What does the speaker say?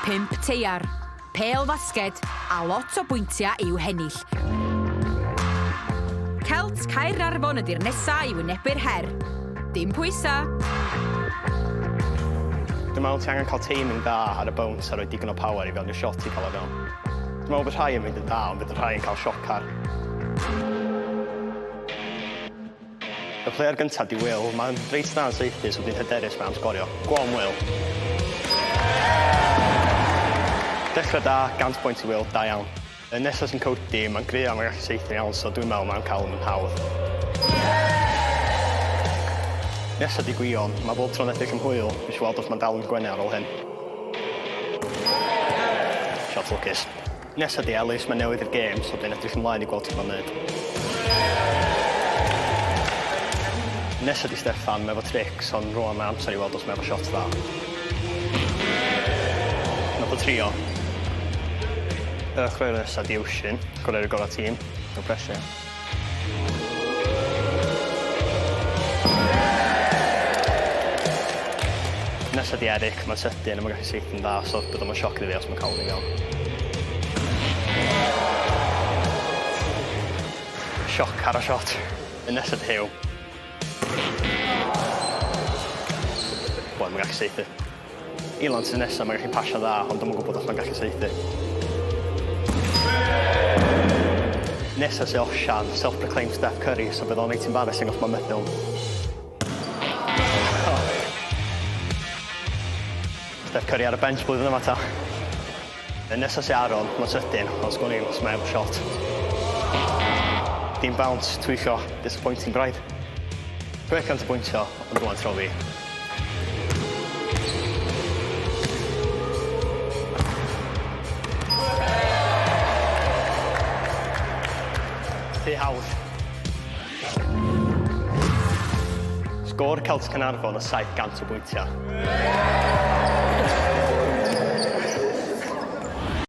5 teiar, pêl fasged a lot o bwyntiau i'w hennill. Celts Caernarfon ydy'r nesa i wynebu'r her. Dim pwysa. Dwi'n meddwl ti angen cael teiming da ar y bounce a rhoi digon o power i fewn i'r shot i cael ei fewn. Dwi'n meddwl bod rhai yn mynd yn da, ond bydd rhai yn cael siocar. Y player gyntaf di Will, mae'n reit dda yn saethu, so dwi'n hyderus mewn sgorio. Go on, Will. Dechrau da, 100 pwynt i Will, da iawn. Y nesaf sy'n Cody, mae'n gryf am gallu saethu'n iawn, so dwi'n meddwl mae'n cael yn hawdd. Nesaf di Gwion, mae bob tro'n edrych yn hwyl, nes weld os mae'n dal yn gwenu ar ôl hyn. Shot lwcus. Nesaf di Ellis, mae'n newydd i'r gêm, so dwi'n edrych ymlaen i gweld ti'n ma'n neud. Nesaf di Stefan, mae efo tricks, ond rwan mae amser i weld os mae efo shot dda. Nath o trio. Y chwaraeon nesaf di Stwnsh, gorau'r gorau tîm, no pressure. Nesaf di Eric, mae'n sydyn a mae'n gallu saethu'n dda, so bydd o'n sioc iddi fi os mae'n cael ei fewn. Sioc ar y shot. Y nesaf di Hugh. Mae'n gallu saethu. Ilan sy'n nesaf, mae'n gallu pasio dda, ond dwi'n gwybod os mae'n gallu saethu. Nesaf sy'n Osian, self-proclaimed Steph Curry, so bydd o'n reit embarrassing os mae'n meddwl. Steph Curry ar y bench blwyddyn yma ta. Nesaf sy'n Aaron, mae'n sydyn, ond sgwn i'n os mae efo shot. Dim bounce, twycho, disappointing braidd. Dwi'n can to bwyntio, ond rwan tro fi. Rhy hawdd. Sgôr Celts Caernarfon o 700 o bwyntiau.